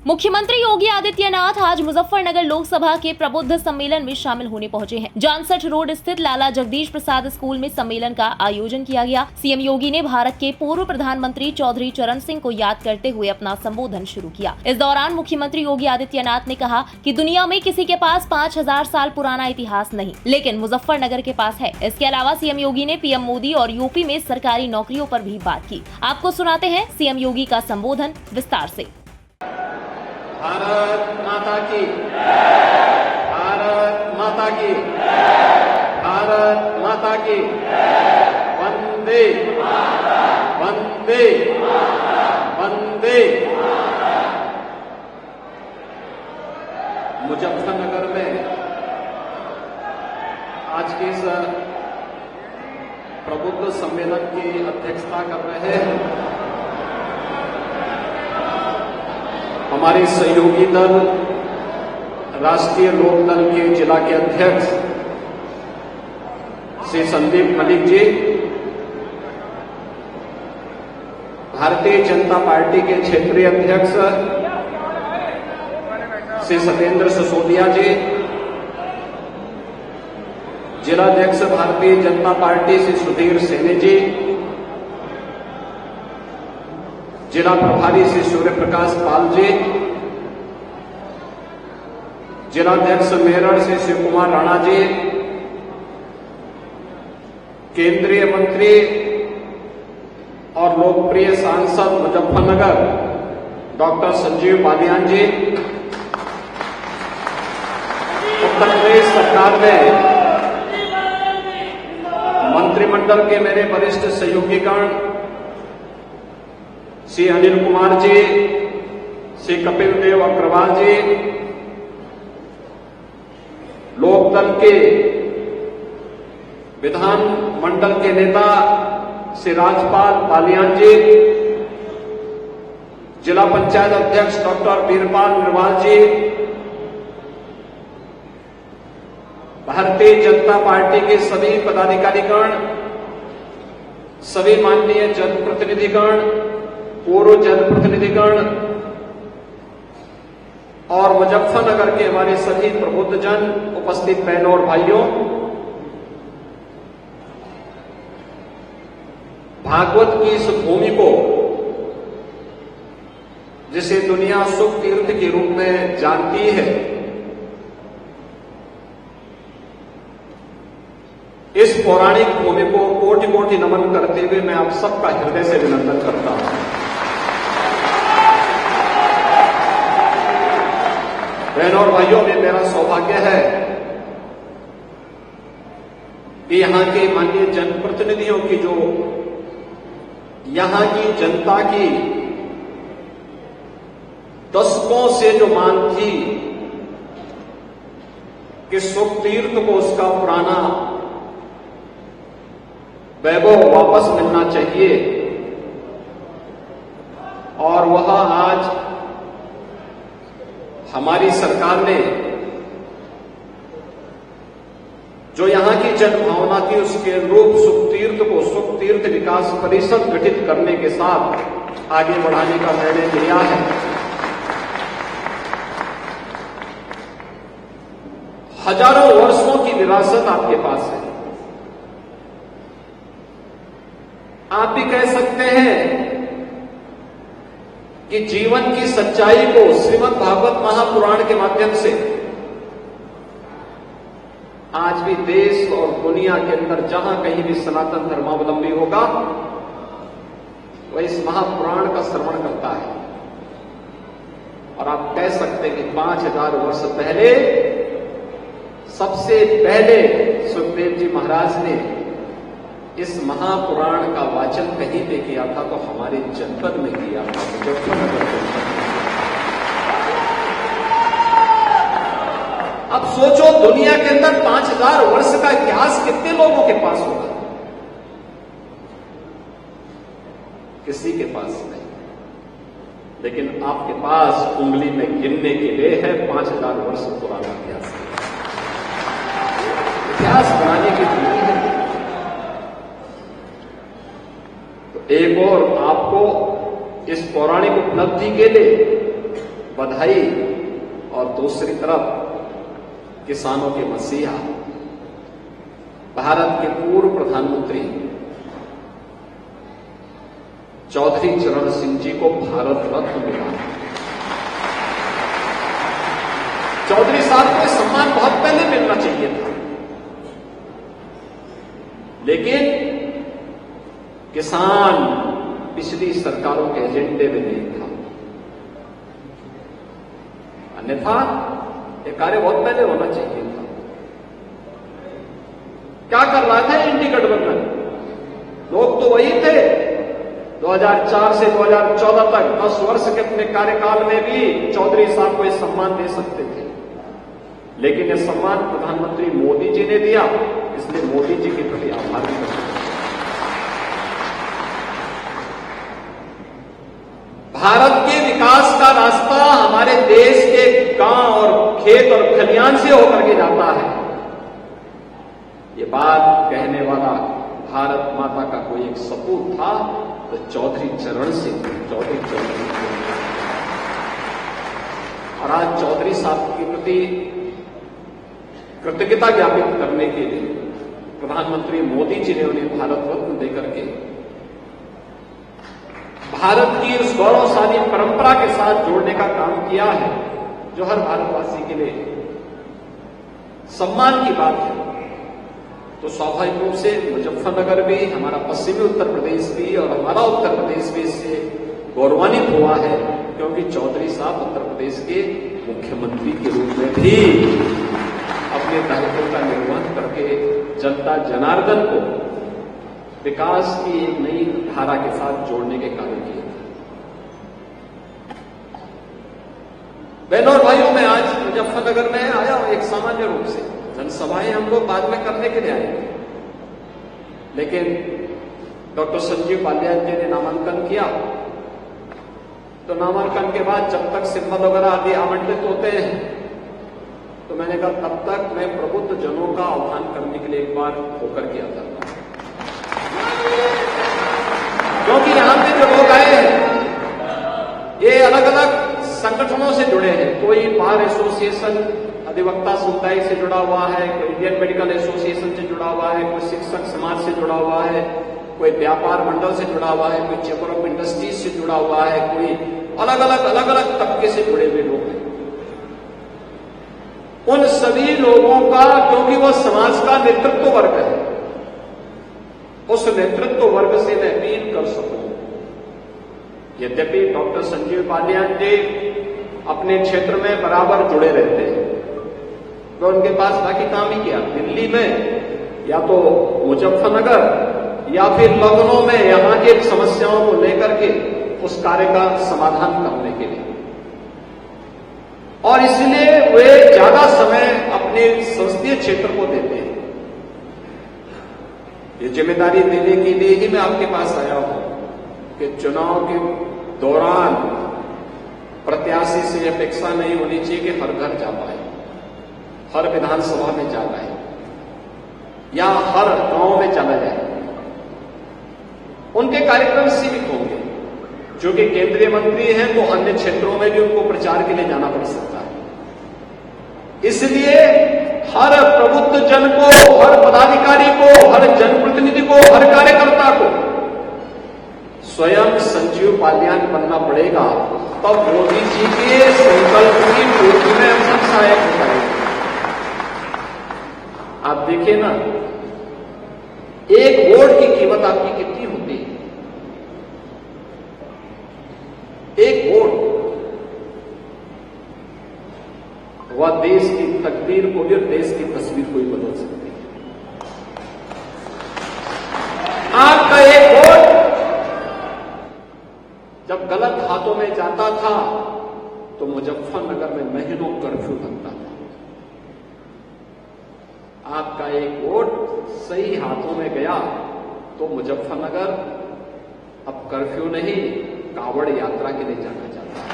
मुख्यमंत्री योगी आदित्यनाथ आज मुजफ्फरनगर लोकसभा के प्रबुद्ध सम्मेलन में शामिल होने पहुंचे हैं। 64 रोड स्थित लाला जगदीश प्रसाद स्कूल में सम्मेलन का आयोजन किया गया। सीएम योगी ने भारत के पूर्व प्रधानमंत्री चौधरी चरण सिंह को याद करते हुए अपना संबोधन शुरू किया। इस दौरान मुख्यमंत्री योगी आदित्यनाथ ने कहा कि दुनिया में किसी के पास 5000 साल पुराना इतिहास नहीं, लेकिन मुजफ्फरनगर के पास है। इसके अलावा सीएम योगी ने पीएम मोदी और यूपी में सरकारी नौकरियों पर भी बात की। आपको सुनाते हैं सीएम योगी का संबोधन विस्तार से। भारत माता की, भारत माता की, भारत माता की, वंदे वंदे वंदे। मुजफ्फरनगर में आज के इस प्रबुद्ध सम्मेलन की अध्यक्षता कर रहे हैं हमारे सहयोगी दल राष्ट्रीय लोक दल के जिला के अध्यक्ष श्री संदीप मलिक जी, भारतीय जनता पार्टी के क्षेत्रीय अध्यक्ष श्री सत्येंद्र सिसोदिया जी, जिला अध्यक्ष भारतीय जनता पार्टी श्री सुधीर सेने जी, जिला प्रभारी श्री सूर्य प्रकाश पाल जी, जिला अध्यक्ष मेरठ श्री शिव कुमार राणा जी, केंद्रीय मंत्री और लोकप्रिय सांसद मुजफ्फरनगर डॉक्टर संजीव बालियान जी, उत्तर प्रदेश सरकार में मंत्रिमंडल के मेरे वरिष्ठ सहयोगीगण श्री अनिल कुमार जी, श्री कपिल देव अग्रवाल जी, लोकदल के विधान मंडल के नेता श्री राजपाल बालियान जी, जिला पंचायत अध्यक्ष डॉक्टर वीरपाल निर्वाल जी, भारतीय जनता पार्टी के सभी पदाधिकारीगण, सभी माननीय जनप्रतिनिधिगण, पूर्व जनप्रतिनिधिगण और मुजफ्फरनगर के हमारे सभी प्रबुद्धजन, उपस्थित बहनों और भाइयों, भागवत की इस भूमि को जिसे दुनिया सुख तीर्थ के रूप में जानती है, इस पौराणिक भूमि को कोटि कोटि नमन करते हुए मैं आप सबका हृदय से अभिनंदन करता हूं। बहनों और भाइयों, में मेरा सौभाग्य है कि यहां के माननीय जनप्रतिनिधियों की जो यहां की जनता की दशकों से जो मांग थी कि सुख तीर्थ को उसका पुराना वैभव वापस मिलना चाहिए, और वह आज हमारी सरकार ने जो यहां की जनभावना थी उसके अनुरूप सुख तीर्थ को सुख तीर्थ विकास परिषद गठित करने के साथ आगे बढ़ाने का निर्णय लिया है। हजारों वर्षों की विरासत आपके पास है। आप भी कह सकते हैं कि जीवन की सच्चाई को श्रीमद् भागवत महापुराण के माध्यम से आज भी देश और दुनिया के अंदर जहां कहीं भी सनातन धर्मावलंबी होगा वह इस महापुराण का श्रवण करता है। और आप कह सकते हैं कि 5000 वर्ष पहले सबसे पहले सुखदेव जी महाराज ने इस महापुराण का वाचन कहीं पे किया था तो हमारे जनपद में किया था, मुजफ्फरनगर जनपद। अब सोचो दुनिया के अंदर 5000 वर्ष का इतिहास कितने लोगों के पास होगा? किसी के पास नहीं, लेकिन आपके पास उंगली में गिनने के लिए है 5000 वर्ष पुराना इतिहास। इतिहास बनाने की विधि है। एक और आपको इस पौराणिक उपलब्धि के लिए बधाई और दूसरी तरफ किसानों के मसीहा भारत के पूर्व प्रधानमंत्री चौधरी चरण सिंह जी को भारत रत्न मिला। चौधरी साहब को सम्मान बहुत पहले मिलना चाहिए था, लेकिन किसान पिछली सरकारों के एजेंडे में नहीं था। अन्यथा यह कार्य बहुत पहले होना चाहिए था। क्या कर रहा था इंडी गठबंधन? लोग तो वही थे 2004 से 2014 तक 10 वर्ष के अपने कार्यकाल में भी चौधरी साहब को यह सम्मान दे सकते थे, लेकिन यह सम्मान प्रधानमंत्री मोदी जी ने दिया, इसलिए मोदी जी के प्रति आभारी हूं। भारत के विकास का रास्ता हमारे देश के गांव और खेत और खलियान से होकर के जाता है। ये बात कहने वाला भारत माता का कोई एक सपूत था तो चौधरी चरण सिंह, चौधरी चरण सिंह। और आज चौधरी साहब के प्रति कृतज्ञता ज्ञापित करने के लिए प्रधानमंत्री मोदी जी ने उन्हें भारत रत्न देकर के भारत की उस गौरवशाली परंपरा के साथ जोड़ने का काम किया है, जो हर भारतवासी के लिए सम्मान की बात है। तो स्वाभाविक रूप से मुजफ्फरनगर भी, हमारा पश्चिमी उत्तर प्रदेश भी और हमारा उत्तर प्रदेश भी इससे गौरवान्वित हुआ है, क्योंकि चौधरी साहब उत्तर प्रदेश के मुख्यमंत्री के रूप में भी अपने दायित्व का निर्वहन करके जनता जनार्दन को विकास की एक नई धारा के साथ जोड़ने के कार्य किए थे। बहनों और भाइयों, मैं आज मुजफ्फरनगर में आया हूं एक सामान्य रूप से। जनसभाएं हम लोग बाद में करने के लिए आए, लेकिन डॉक्टर संजीव बालियान जी ने नामांकन किया, तो नामांकन के बाद जब तक सिम्बल वगैरह आदि आवंटित होते हैं, तो मैंने कहा तब तक मैं प्रबुद्ध जनों का आह्वान करने के लिए एक बार होकर के आता था, क्योंकि यहां पे जो लोग आए हैं ये अलग अलग संगठनों से जुड़े हैं। कोई बार एसोसिएशन अधिवक्ता समुदाय से जुड़ा हुआ है, कोई इंडियन मेडिकल एसोसिएशन से जुड़ा हुआ है, कोई शिक्षक समाज से जुड़ा हुआ है, कोई व्यापार मंडल से जुड़ा हुआ है, कोई चैम्बर ऑफ इंडस्ट्रीज से जुड़ा हुआ है, कोई अलग अलग तबके से जुड़े हुए लोग हैं। उन सभी लोगों का, क्योंकि वह समाज का नेतृत्व वर्ग है, उस नेतृत्व वर्ग से मैं अपील कर सकूं। यद्यपि डॉक्टर संजीव बालियान जी अपने क्षेत्र में बराबर जुड़े रहते हैं, तो उनके पास बाकी काम ही किया, दिल्ली में या तो मुजफ्फरनगर या फिर लखनऊ में यहां की समस्याओं को लेकर के उस कार्य का समाधान करने के लिए, और इसलिए वे ज्यादा समय अपने संसदीय क्षेत्र को देते हैं। ये जिम्मेदारी देने के लिए ही मैं आपके पास आया हूं कि चुनाव के दौरान प्रत्याशी से अपेक्षा नहीं होनी चाहिए कि हर घर जा पाए, हर विधानसभा में जा पाए या हर गांव में चला जाए। उनके कार्यक्रम सीमित होंगे, जो कि केंद्रीय मंत्री हैं तो अन्य क्षेत्रों में भी उनको प्रचार के लिए जाना पड़ सकता है। इसलिए हर प्रबुद्ध जन को, हर पदाधिकारी को, हर जनप्रतिनिधि को, हर कार्यकर्ता को स्वयं संजीव बालियान बनना पड़ेगा, तब मोदी जी के संकल्प की पूर्ति में हम सब सहायक हो पाएंगे। आप देखिए ना, एक वोट की कीमत आपकी कितनी होती है? एक वोट वह देश की तकदीर को भी और देश की तस्वीर को भी बदल सकती है। आपका एक वोट जब गलत हाथों में जाता था तो मुजफ्फरनगर में महीनों कर्फ्यू लगता था। आपका एक वोट सही हाथों में गया तो मुजफ्फरनगर अब कर्फ्यू नहीं, कावड़ यात्रा के लिए जाना चाहता है।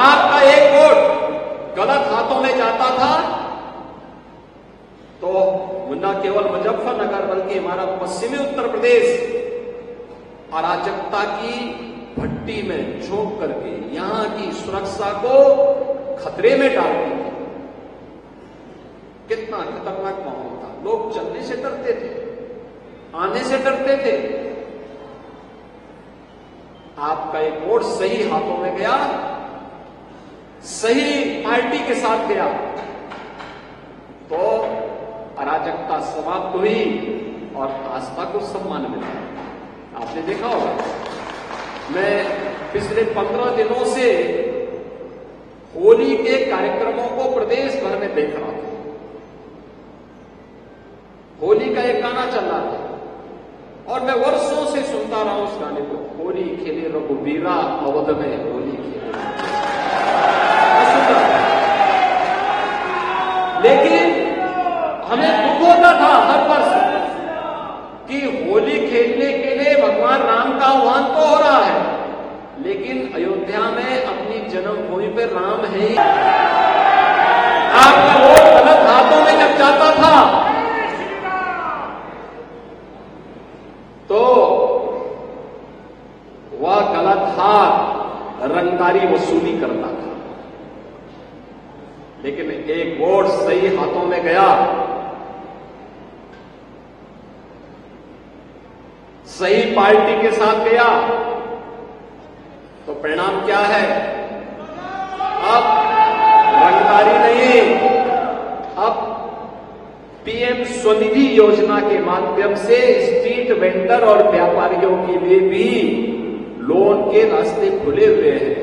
आपका एक वोट गलत हाथों में जाता था तो न केवल केवल मुजफ्फरनगर बल्कि हमारा पश्चिमी उत्तर प्रदेश अराजकता की भट्टी में झोंक करके यहां की सुरक्षा को खतरे में डाल दी। कितना खतरनाक माहौल था। लोग चलने से डरते थे, आने से डरते थे। आपका एक वोट सही हाथों में गया, सही पार्टी के साथ गया तो अराजकता समाप्त हुई और आस्था को सम्मान मिला। आपने देखा होगा, मैं पिछले 15 दिनों से होली के कार्यक्रमों को प्रदेश भर में देख रहा था। होली का एक गाना चल रहा था और मैं वर्षों से सुनता रहा उस गाने को, होली खेले रघुवीरा अवध में होली खेले। लेकिन हमें दुख होता था हर वर्ष कि होली खेलने के लिए भगवान राम का आह्वान तो हो रहा है, लेकिन अयोध्या में अपनी जन्मभूमि पर राम है ही। आपका वोट गलत हाथों में जब जाता था तो वह गलत हाथ रंगदारी वसूली करता था। लेकिन एक वोट सही हाथों में गया, सही पार्टी के साथ गया तो परिणाम क्या है? अब रंगदारी नहीं, अब पीएम स्वनिधि योजना के माध्यम से स्ट्रीट वेंडर और व्यापारियों के लिए भी लोन के रास्ते खुले हुए हैं।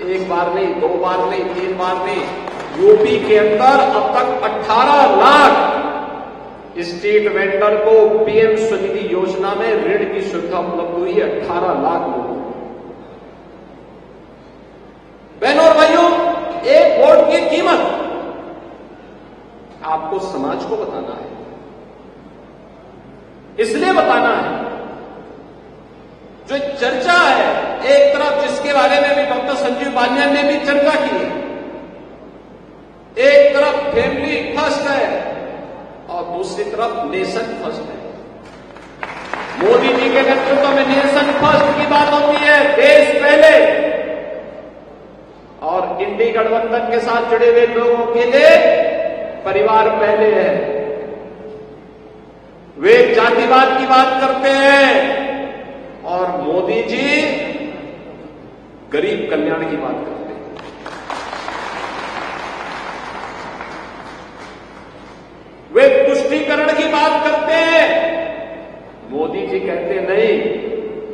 एक बार नहीं, 2 बार नहीं, 3 बार नहीं, यूपी के अंदर अब तक 18 लाख स्ट्रीट वेंडर को पीएम स्वनिधि योजना में ऋण की सुविधा उपलब्ध हुई है। 18 लाख लोगों। बहनों और भाइयों, एक वोट की कीमत आपको समाज को बताना है, इसलिए बताना है। जो चर्चा है एक तरफ, जिसके बारे में भी डॉक्टर संजीव बालियान ने भी चर्चा की है, एक तरफ फैमिली फर्स्ट है और दूसरी तरफ नेशन फर्स्ट है। मोदी जी के नेतृत्व में नेशन फर्स्ट की बात होती है, देश पहले, और इंडी गठबंधन के साथ जुड़े हुए लोगों के लिए परिवार पहले है। वे जातिवाद की बात करते हैं और मोदी जी गरीब कल्याण की बात करते हैं। वे तुष्टीकरण की बात करते हैं, मोदी जी कहते नहीं,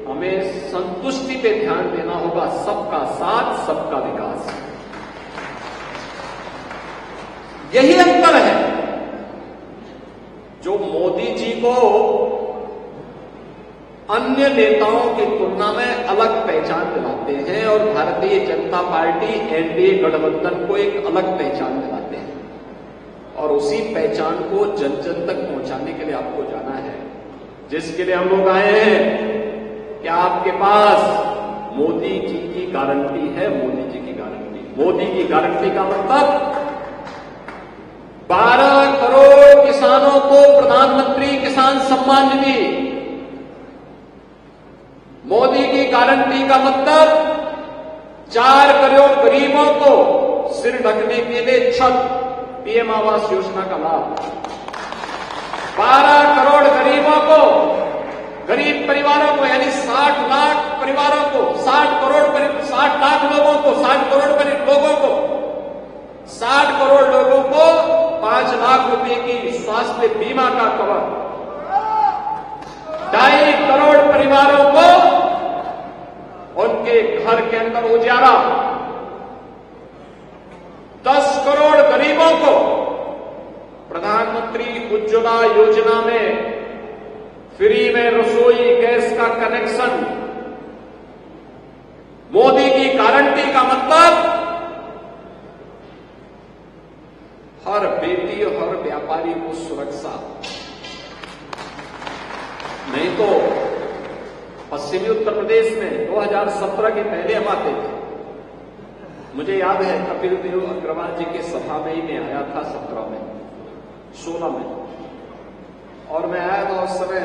हमें संतुष्टि पे ध्यान देना होगा, सबका साथ सबका विकास। यही अंतर है जो मोदी जी को अन्य नेताओं की तुलना में अलग पहचान दिलाते हैं और भारतीय जनता पार्टी एनडीए गठबंधन को एक अलग पहचान दिलाते हैं। और उसी पहचान को जन जन तक पहुंचाने के लिए आपको जाना है, जिसके लिए हम लोग आए हैं। क्या आपके पास मोदी जी की गारंटी है? मोदी जी की गारंटी, मोदी की गारंटी का मतलब 12 करोड़ किसानों को प्रधानमंत्री किसान सम्मान निधि। मोदी की गारंटी का मतलब 4 करोड़ गरीबों को सिर ढकने के लिए छत, पीएम आवास योजना का लाभ। 12 करोड़ गरीबों को, गरीब परिवारों को, यानी 60 लाख परिवारों को, 60 लाख लोगों को, 60 करोड़ लोगों को, 60 करोड़ लोगों को 5 लाख रुपए की स्वास्थ्य बीमा का कवर। 2.5 करोड़ परिवारों को उनके घर के अंदर उजाला। 10 करोड़ गरीबों को प्रधानमंत्री उज्ज्वला योजना में फ्री में रसोई गैस का कनेक्शन। मोदी की गारंटी का मतलब हर बेटी और हर व्यापारी को सुरक्षा। नहीं तो पश्चिमी उत्तर प्रदेश में 2017 के पहले हम आते थे। मुझे याद है कपिल देव अग्रवाल जी के सभा में ही मैं आया था 16 में। उस समय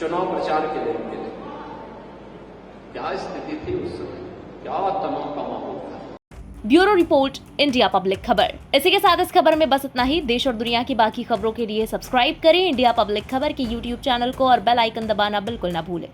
चुनाव प्रचार के लिए मिले। क्या स्थिति थी उस समय, क्या तनाव का माहौल था। ब्यूरो रिपोर्ट, इंडिया पब्लिक खबर। इसी के साथ इस खबर में बस इतना ही। देश और दुनिया की बाकी खबरों के लिए सब्सक्राइब करें इंडिया पब्लिक खबर के YouTube चैनल को और बेल आइकन दबाना बिल्कुल ना भूलें।